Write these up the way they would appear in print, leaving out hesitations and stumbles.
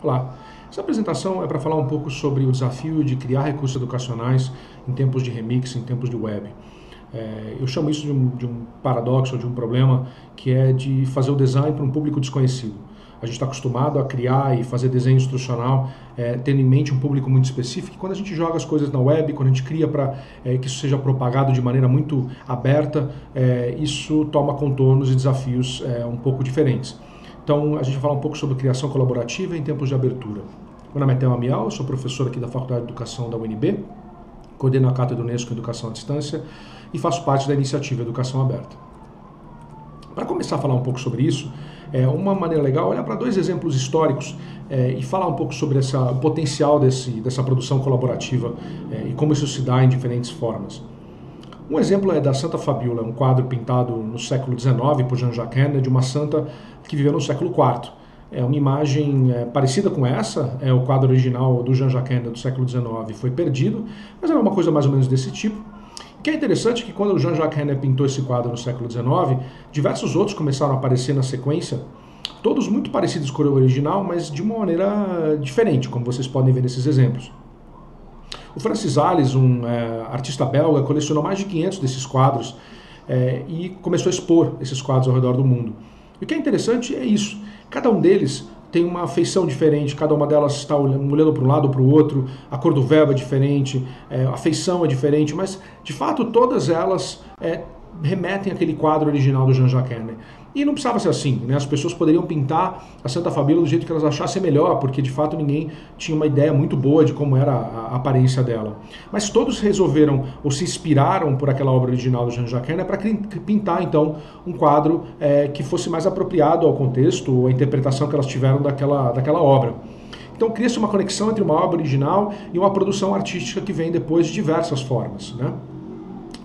Olá, essa apresentação é para falar um pouco sobre o desafio de criar recursos educacionais em tempos de remix, em tempos de web. Eu chamo isso de um paradoxo, de um problema, que é de fazer o design para um público desconhecido. A gente está acostumado a criar e fazer desenho instrucional tendo em mente um público muito específico. E quando a gente joga as coisas na web, quando a gente cria para que isso seja propagado de maneira muito aberta, isso toma contornos e desafios um pouco diferentes. Então, a gente vai falar um pouco sobre criação colaborativa em tempos de abertura. Meu nome é Theo Amial, eu sou professor aqui da Faculdade de Educação da UNB, coordeno a Cátedra Unesco em Educação à Distância e faço parte da iniciativa Educação Aberta. Para começar a falar um pouco sobre isso, uma maneira legal é olhar para dois exemplos históricos e falar um pouco sobre o potencial dessa produção colaborativa e como isso se dá em diferentes formas. Um exemplo é da Santa Fabiola, um quadro pintado no século XIX por Jean-Jacques Henner, de uma santa que viveu no século IV. É uma imagem parecida com essa, o quadro original do Jean-Jacques Henner do século XIX foi perdido, mas era uma coisa mais ou menos desse tipo. O que é interessante é que quando o Jean-Jacques Henner pintou esse quadro no século XIX, diversos outros começaram a aparecer na sequência, todos muito parecidos com o original, mas de uma maneira diferente, como vocês podem ver nesses exemplos. O Francis Alÿs, um artista belga, colecionou mais de 500 desses quadros e começou a expor esses quadros ao redor do mundo. E o que é interessante é isso, cada um deles tem uma feição diferente, cada uma delas está olhando para um lado ou para o outro, a cor do véu é diferente, a feição é diferente, mas de fato todas elas remetem àquele quadro original do Jean-Jacques Henner. E não precisava ser assim, né? As pessoas poderiam pintar a Santa Fabiola do jeito que elas achassem melhor, porque de fato ninguém tinha uma ideia muito boa de como era a aparência dela. Mas todos resolveram ou se inspiraram por aquela obra original do Jean-Jacques Henner para pintar então um quadro que fosse mais apropriado ao contexto ou à interpretação que elas tiveram daquela obra. Então cria-se uma conexão entre uma obra original e uma produção artística que vem depois de diversas formas, né?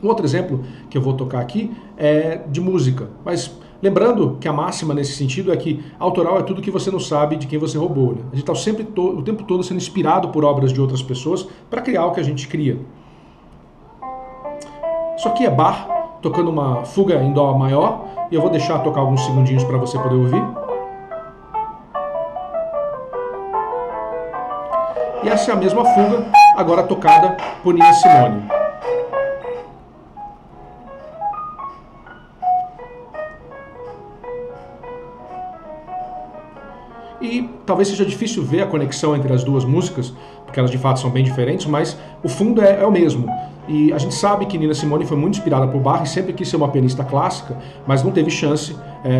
Um outro exemplo que eu vou tocar aqui é de música, mas lembrando que a máxima nesse sentido é que autoral é tudo que você não sabe de quem você roubou, né? A gente está sempre o tempo todo sendo inspirado por obras de outras pessoas para criar o que a gente cria. Isso aqui é Bach, tocando uma fuga em Dó maior, e eu vou deixar tocar alguns segundinhos para você poder ouvir. E essa é a mesma fuga, agora tocada por Nina Simone. E talvez seja difícil ver a conexão entre as duas músicas, porque elas de fato são bem diferentes, mas o fundo é o mesmo. E a gente sabe que Nina Simone foi muito inspirada por Bach e sempre quis ser uma pianista clássica, mas não teve chance,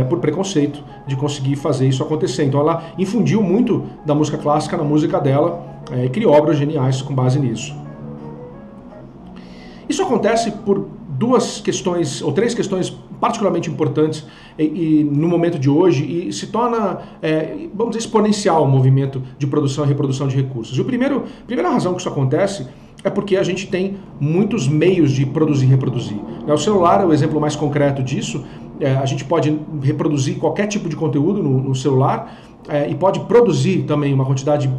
por preconceito, de conseguir fazer isso acontecer. Então ela infundiu muito da música clássica na música dela e criou obras geniais com base nisso. Isso acontece por duas questões, ou três questões particularmente importantes no momento de hoje e se torna, vamos dizer, exponencial o movimento de produção e reprodução de recursos. E a primeira razão que isso acontece é porque a gente tem muitos meios de produzir e reproduzir. O celular é o exemplo mais concreto disso. A gente pode reproduzir qualquer tipo de conteúdo no celular e pode produzir também uma quantidade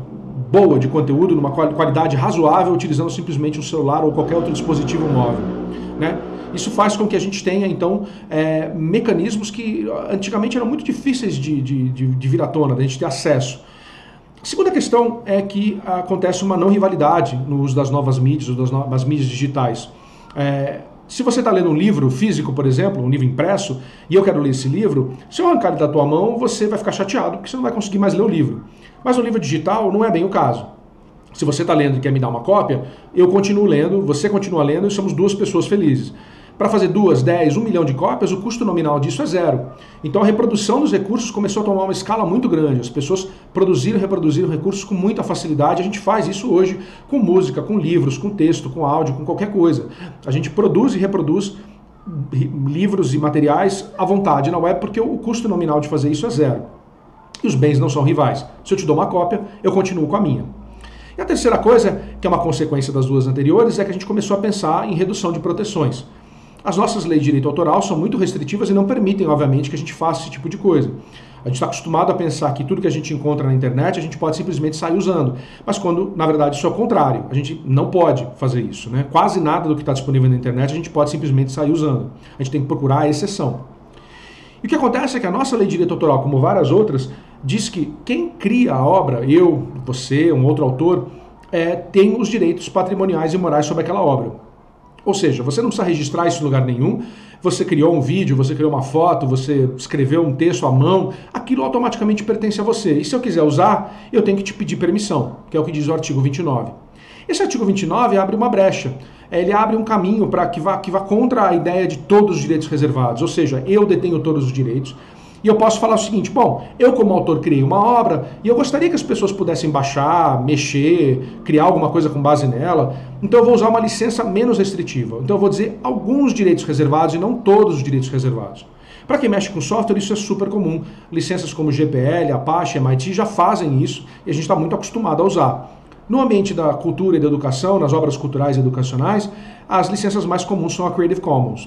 boa de conteúdo, numa qualidade razoável, utilizando simplesmente um celular ou qualquer outro dispositivo móvel, né? Isso faz com que a gente tenha, então, mecanismos que antigamente eram muito difíceis de vir à tona, da gente ter acesso. A segunda questão é que acontece uma não rivalidade no uso das novas mídias, ou das mídias digitais. Se você está lendo um livro físico, por exemplo, um livro impresso, e eu quero ler esse livro, se eu arrancar ele da tua mão, você vai ficar chateado, porque você não vai conseguir mais ler o livro. Mas o livro digital não é bem o caso. Se você está lendo e quer me dar uma cópia, eu continuo lendo, você continua lendo e somos duas pessoas felizes. Para fazer 2, 10, 1 milhão de cópias, o custo nominal disso é zero. Então a reprodução dos recursos começou a tomar uma escala muito grande. As pessoas produziram e reproduziram recursos com muita facilidade. A gente faz isso hoje com música, com livros, com texto, com áudio, com qualquer coisa. A gente produz e reproduz livros e materiais à vontade na web porque o custo nominal de fazer isso é zero. E os bens não são rivais. Se eu te dou uma cópia, eu continuo com a minha. E a terceira coisa, que é uma consequência das duas anteriores, é que a gente começou a pensar em redução de proteções. As nossas leis de direito autoral são muito restritivas e não permitem, obviamente, que a gente faça esse tipo de coisa. A gente está acostumado a pensar que tudo que a gente encontra na internet a gente pode simplesmente sair usando. Mas quando, na verdade, isso é o contrário. A gente não pode fazer isso, né? Quase nada do que está disponível na internet a gente pode simplesmente sair usando. A gente tem que procurar a exceção. E o que acontece é que a nossa lei de direito autoral, como várias outras, diz que quem cria a obra, eu, você, um outro autor, tem os direitos patrimoniais e morais sobre aquela obra. Ou seja, você não precisa registrar isso em lugar nenhum, você criou um vídeo, você criou uma foto, você escreveu um texto à mão, aquilo automaticamente pertence a você. E se eu quiser usar, eu tenho que te pedir permissão, que é o que diz o artigo 29. Esse artigo 29 abre uma brecha, ele abre um caminho para que vá contra a ideia de todos os direitos reservados, ou seja, eu detenho todos os direitos, e eu posso falar o seguinte, bom, eu como autor criei uma obra e eu gostaria que as pessoas pudessem baixar, mexer, criar alguma coisa com base nela, então eu vou usar uma licença menos restritiva. Então eu vou dizer alguns direitos reservados e não todos os direitos reservados. Para quem mexe com software, isso é super comum. Licenças como GPL, Apache, MIT já fazem isso e a gente está muito acostumado a usar. No ambiente da cultura e da educação, nas obras culturais e educacionais, as licenças mais comuns são a Creative Commons.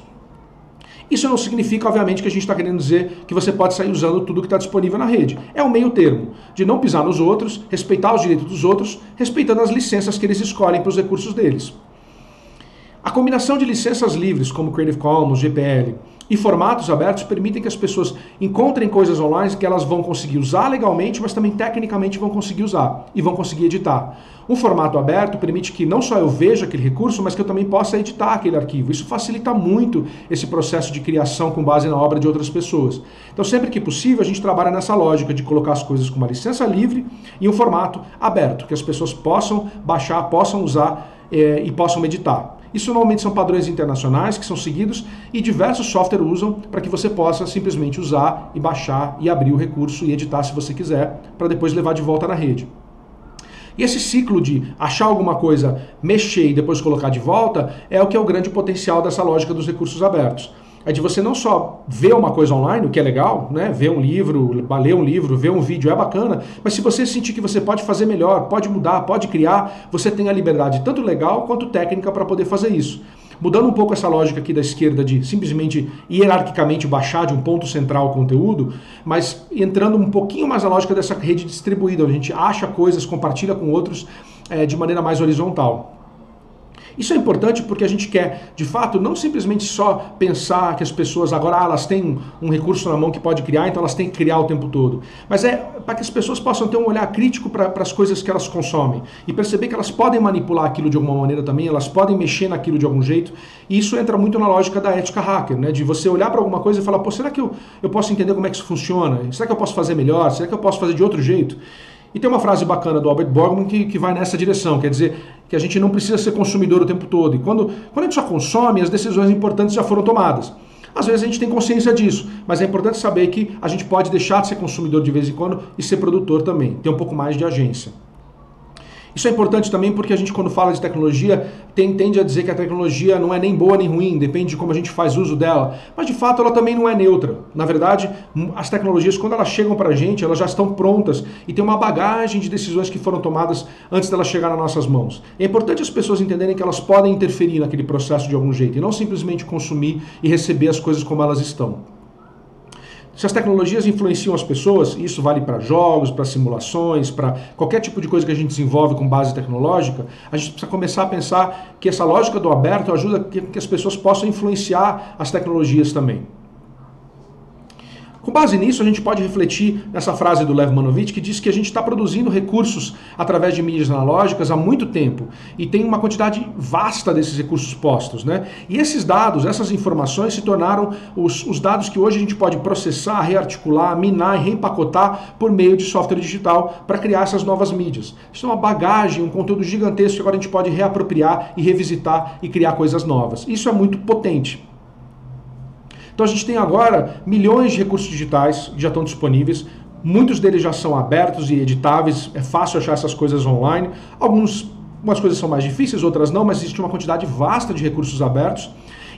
Isso não significa, obviamente, que a gente está querendo dizer que você pode sair usando tudo que está disponível na rede. É um meio termo, de não pisar nos outros, respeitar os direitos dos outros, respeitando as licenças que eles escolhem para os recursos deles. A combinação de licenças livres, como Creative Commons, GPL, e formatos abertos permitem que as pessoas encontrem coisas online que elas vão conseguir usar legalmente, mas também tecnicamente vão conseguir usar e vão conseguir editar. Um formato aberto permite que não só eu veja aquele recurso, mas que eu também possa editar aquele arquivo. Isso facilita muito esse processo de criação com base na obra de outras pessoas. Então, sempre que possível, a gente trabalha nessa lógica de colocar as coisas com uma licença livre e um formato aberto, que as pessoas possam baixar, possam usar e possam editar. Isso normalmente são padrões internacionais que são seguidos e diversos softwares usam para que você possa simplesmente usar e baixar e abrir o recurso e editar se você quiser, para depois levar de volta na rede. E esse ciclo de achar alguma coisa, mexer e depois colocar de volta é o que é o grande potencial dessa lógica dos recursos abertos. É de você não só ver uma coisa online, o que é legal, né? Ver um livro, ler um livro, ver um vídeo é bacana, mas se você sentir que você pode fazer melhor, pode mudar, pode criar, você tem a liberdade tanto legal quanto técnica para poder fazer isso. Mudando um pouco essa lógica aqui da esquerda de simplesmente hierarquicamente baixar de um ponto central o conteúdo, mas entrando um pouquinho mais na lógica dessa rede distribuída, onde a gente acha coisas, compartilha com outros de maneira mais horizontal. Isso é importante porque a gente quer, de fato, não simplesmente só pensar que as pessoas agora elas têm um recurso na mão que pode criar, então elas têm que criar o tempo todo. Mas é para que as pessoas possam ter um olhar crítico para as coisas que elas consomem e perceber que elas podem manipular aquilo de alguma maneira também, elas podem mexer naquilo de algum jeito. E isso entra muito na lógica da ética hacker, né? De você olhar para alguma coisa e falar, pô, será que eu posso entender como é que isso funciona? Será que eu posso fazer melhor? Será que eu posso fazer de outro jeito? E tem uma frase bacana do Albert Borgman que vai nessa direção, quer dizer que a gente não precisa ser consumidor o tempo todo. E quando a gente só consome, as decisões importantes já foram tomadas. Às vezes a gente tem consciência disso, mas é importante saber que a gente pode deixar de ser consumidor de vez em quando e ser produtor também, ter um pouco mais de agência. Isso é importante também porque a gente, quando fala de tecnologia, tende a dizer que a tecnologia não é nem boa nem ruim, depende de como a gente faz uso dela. Mas, de fato, ela também não é neutra. Na verdade, as tecnologias, quando elas chegam para a gente, elas já estão prontas e tem uma bagagem de decisões que foram tomadas antes delas chegar nas nossas mãos. É importante as pessoas entenderem que elas podem interferir naquele processo de algum jeito e não simplesmente consumir e receber as coisas como elas estão. Se as tecnologias influenciam as pessoas, isso vale para jogos, para simulações, para qualquer tipo de coisa que a gente desenvolve com base tecnológica, a gente precisa começar a pensar que essa lógica do aberto ajuda que as pessoas possam influenciar as tecnologias também. Com base nisso, a gente pode refletir nessa frase do Lev Manovich, que diz que a gente está produzindo recursos através de mídias analógicas há muito tempo e tem uma quantidade vasta desses recursos postos, né? E esses dados, essas informações se tornaram os dados que hoje a gente pode processar, rearticular, minar e reempacotar por meio de software digital para criar essas novas mídias. Isso é uma bagagem, um conteúdo gigantesco que agora a gente pode reapropriar e revisitar e criar coisas novas. Isso é muito potente. Então a gente tem agora milhões de recursos digitais que já estão disponíveis, muitos deles já são abertos e editáveis, é fácil achar essas coisas online, algumas coisas são mais difíceis, outras não, mas existe uma quantidade vasta de recursos abertos.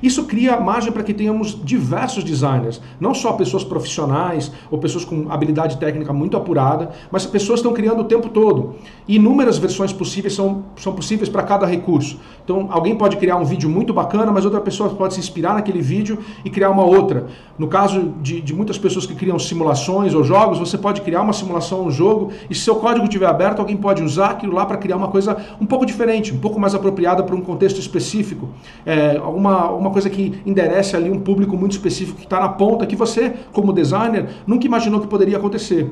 Isso cria margem para que tenhamos diversos designers, não só pessoas profissionais ou pessoas com habilidade técnica muito apurada, mas pessoas estão criando o tempo todo. E inúmeras versões possíveis são possíveis para cada recurso. Então alguém pode criar um vídeo muito bacana, mas outra pessoa pode se inspirar naquele vídeo e criar uma outra. No caso de muitas pessoas que criam simulações ou jogos, você pode criar uma simulação, um jogo, e se seu código estiver aberto, alguém pode usar aquilo lá para criar uma coisa um pouco diferente, um pouco mais apropriada para um contexto específico. Uma coisa que enderece ali um público muito específico que está na ponta, que você, como designer, nunca imaginou que poderia acontecer.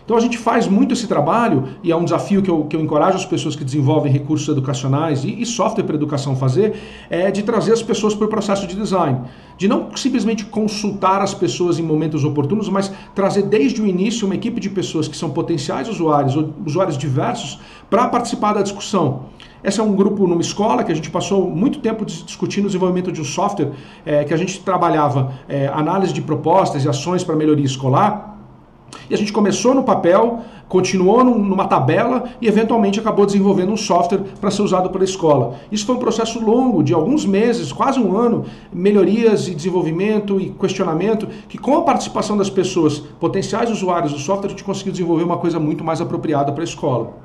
Então a gente faz muito esse trabalho, e é um desafio que eu encorajo as pessoas que desenvolvem recursos educacionais e software para educação fazer, é de trazer as pessoas para o processo de design. De não simplesmente consultar as pessoas em momentos oportunos, mas trazer desde o início uma equipe de pessoas que são potenciais usuários, ou usuários diversos, para participar da discussão. Esse é um grupo numa escola que a gente passou muito tempo discutindo o desenvolvimento de um software que a gente trabalhava análise de propostas e ações para melhoria escolar. E a gente começou no papel, continuou numa tabela e eventualmente acabou desenvolvendo um software para ser usado pela escola. Isso foi um processo longo, de alguns meses, quase um ano, melhorias e desenvolvimento e questionamento, que com a participação das pessoas, potenciais usuários do software, a gente conseguiu desenvolver uma coisa muito mais apropriada para a escola.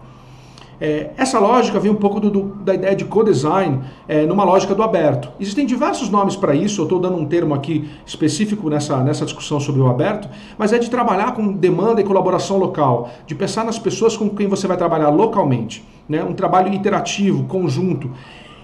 Essa lógica vem um pouco da ideia de co-design numa lógica do aberto. Existem diversos nomes para isso, eu estou dando um termo aqui específico nessa discussão sobre o aberto, mas é de trabalhar com demanda e colaboração local, de pensar nas pessoas com quem você vai trabalhar localmente, né? Um trabalho iterativo, conjunto.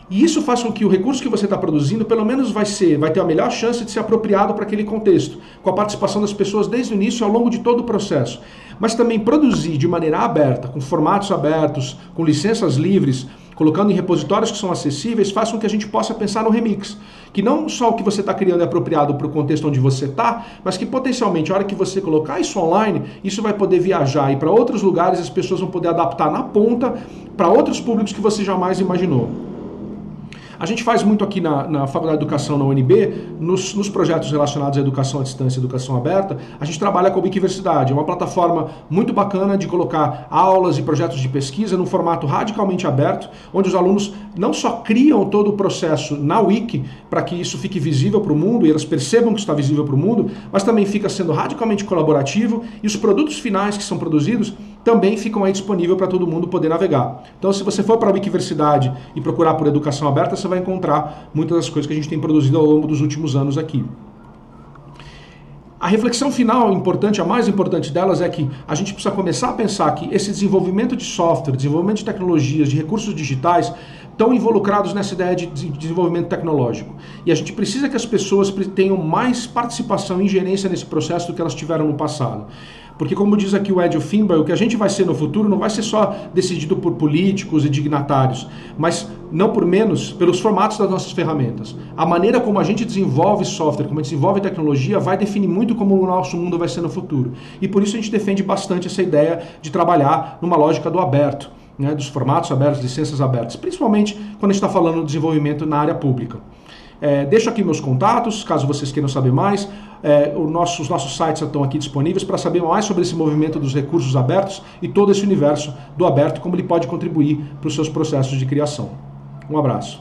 E isso faz com que o recurso que você está produzindo, pelo menos vai ter a melhor chance de ser apropriado para aquele contexto, com a participação das pessoas desde o início ao longo de todo o processo. Mas também produzir de maneira aberta, com formatos abertos, com licenças livres, colocando em repositórios que são acessíveis, faz com que a gente possa pensar no remix. Que não só o que você está criando é apropriado para o contexto onde você está, mas que potencialmente, a hora que você colocar isso online, isso vai poder viajar e para outros lugares, as pessoas vão poder adaptar na ponta para outros públicos que você jamais imaginou. A gente faz muito aqui na Faculdade de Educação, na UNB, nos projetos relacionados à educação à distância e educação aberta, a gente trabalha com a Wikiversidade. É uma plataforma muito bacana de colocar aulas e projetos de pesquisa num formato radicalmente aberto, onde os alunos não só criam todo o processo na Wiki, para que isso fique visível para o mundo e elas percebam que está visível para o mundo, mas também fica sendo radicalmente colaborativo e os produtos finais que são produzidos também ficam aí disponíveis para todo mundo poder navegar. Então, se você for para a Wikiversidade e procurar por educação aberta, você vai encontrar muitas das coisas que a gente tem produzido ao longo dos últimos anos aqui. A reflexão final importante, a mais importante delas, é que a gente precisa começar a pensar que esse desenvolvimento de software, desenvolvimento de tecnologias, de recursos digitais, estão involucrados nessa ideia de desenvolvimento tecnológico. E a gente precisa que as pessoas tenham mais participação e ingerência nesse processo do que elas tiveram no passado. Porque, como diz aqui o Ed Finbar, o que a gente vai ser no futuro não vai ser só decidido por políticos e dignatários, mas, não por menos, pelos formatos das nossas ferramentas. A maneira como a gente desenvolve software, como a gente desenvolve tecnologia, vai definir muito como o nosso mundo vai ser no futuro. E por isso a gente defende bastante essa ideia de trabalhar numa lógica do aberto, né, dos formatos abertos, licenças abertas, principalmente quando a gente está falando de desenvolvimento na área pública. Deixo aqui meus contatos, caso vocês queiram saber mais. Os nossos sites estão aqui disponíveis para saber mais sobre esse movimento dos recursos abertos e todo esse universo do aberto, como ele pode contribuir para os seus processos de criação. Um abraço.